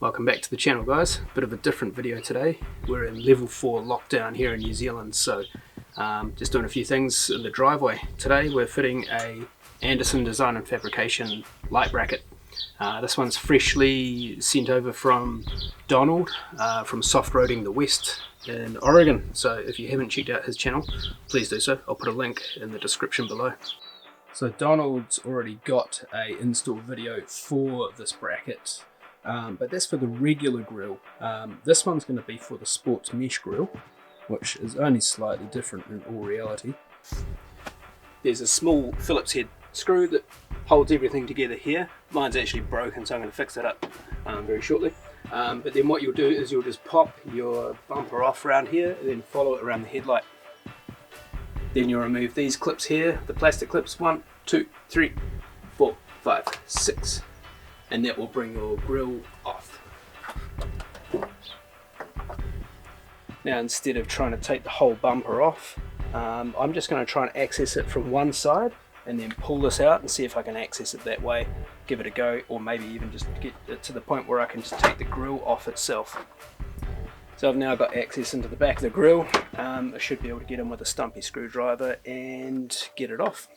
Welcome back to the channel, guys. Bit of a different video today. We're in level 4 lockdown here in New Zealand, so just doing a few things in the driveway. Today we're fitting a Anderson Design Fabrication light bracket. This one's freshly sent over from Donald from Soft Roading the West in Oregon, so if you haven't checked out his channel, please do so. I'll put a link in the description below. So Donald's already got a install video for this bracket, but that's for the regular grill. This one's going to be for the sports mesh grill, which is only slightly different in all reality. There's a small Phillips head screw that holds everything together here. Mine's actually broken, so I'm going to fix that up very shortly. But then what you'll do is you'll just pop your bumper off around here and then follow it around the headlight. Then you'll remove these clips here, the plastic clips, 1, 2, 3, 4, 5, 6, and that will bring your grill off. Now, instead of trying to take the whole bumper off, I'm just going to try and access it from one side and then pull this out and see if I can access it that way, give it a go, or maybe even just get it to the point where I can just take the grill off itself. So I've now got access into the back of the grill. I should be able to get in with a stumpy screwdriver and get it off.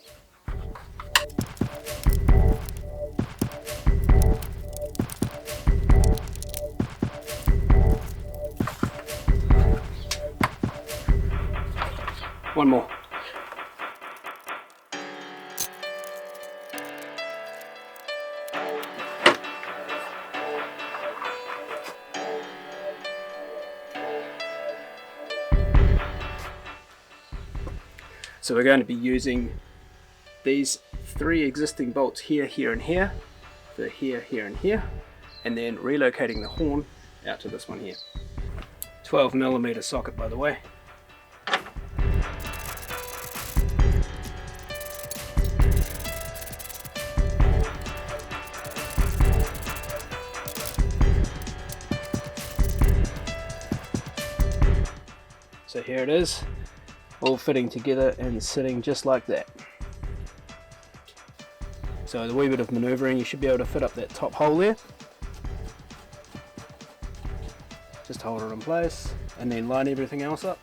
One more. So we're going to be using these 3 existing bolts here, here and here, for here, here and here, and then relocating the horn out to this one here. 12mm socket, by the way. So here it is, all fitting together and sitting just like that. So with a wee bit of manoeuvring, you should be able to fit up that top hole there. Just hold it in place and then line everything else up.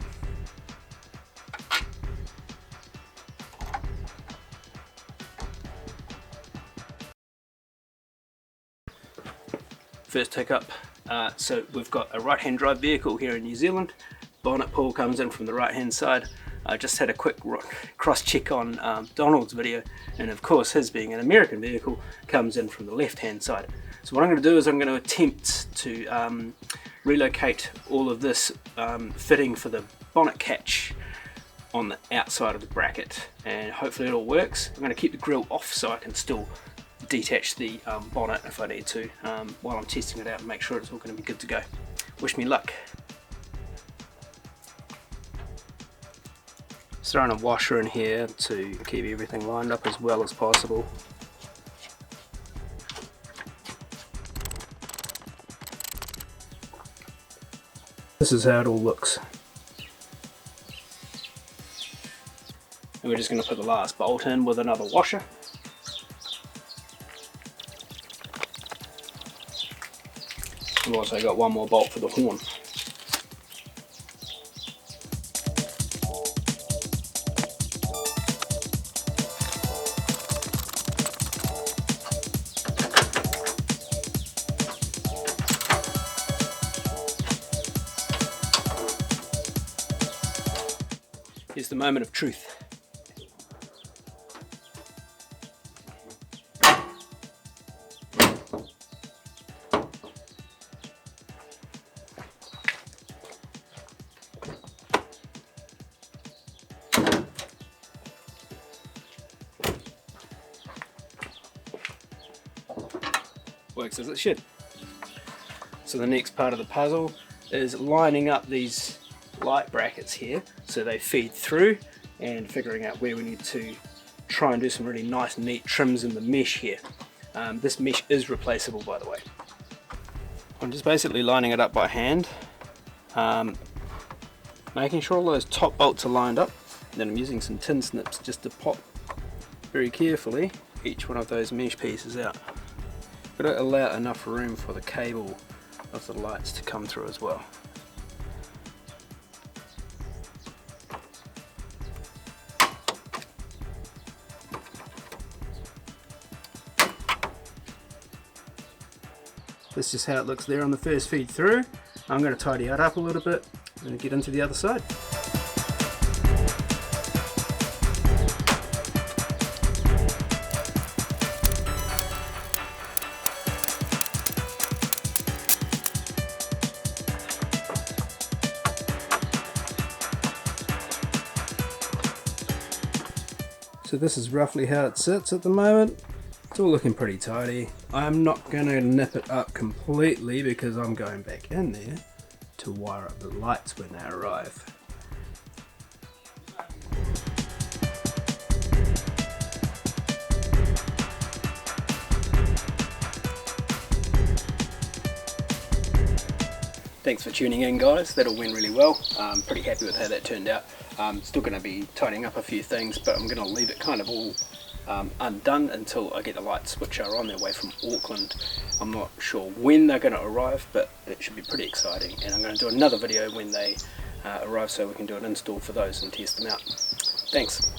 First hiccup, so we've got a right-hand drive vehicle here in New Zealand. Bonnet pull comes in from the right hand side. I just had a quick cross check on Donald's video, and of course his being an American vehicle comes in from the left hand side. So what I'm going to do is I'm going to attempt to relocate all of this fitting for the bonnet catch on the outside of the bracket, and hopefully it all works. I'm going to keep the grill off so I can still detach the bonnet if I need to while I'm testing it out and make sure it's all going to be good to go. Wish me luck. Throwing a washer in here to keep everything lined up as well as possible. This is how it all looks. And we're just going to put the last bolt in with another washer. We've also got one more bolt for the horn. Here's the moment of truth. Works as it should. So the next part of the puzzle is lining up these light brackets here so they feed through, and figuring out where we need to try and do some really nice neat trims in the mesh here. This mesh is replaceable, by the way. I'm just basically lining it up by hand, making sure all those top bolts are lined up. Then I'm using some tin snips just to pop very carefully each one of those mesh pieces out. Got to allow enough room for the cable of the lights to come through as well. This is how it looks there on the first feed through. I'm going to tidy it up a little bit and get into the other side. So this is roughly how it sits at the moment. It's all looking pretty tidy. I'm not going to nip it up completely because I'm going back in there to wire up the lights when they arrive. Thanks for tuning in, guys. That all went really well. I'm pretty happy with how that turned out. Still going to be tidying up a few things, but I'm going to leave it kind of all undone until I get the lights, which are on their way from Auckland. I'm not sure when they're going to arrive, but it should be pretty exciting, and I'm going to do another video when they arrive so we can do an install for those and test them out. Thanks.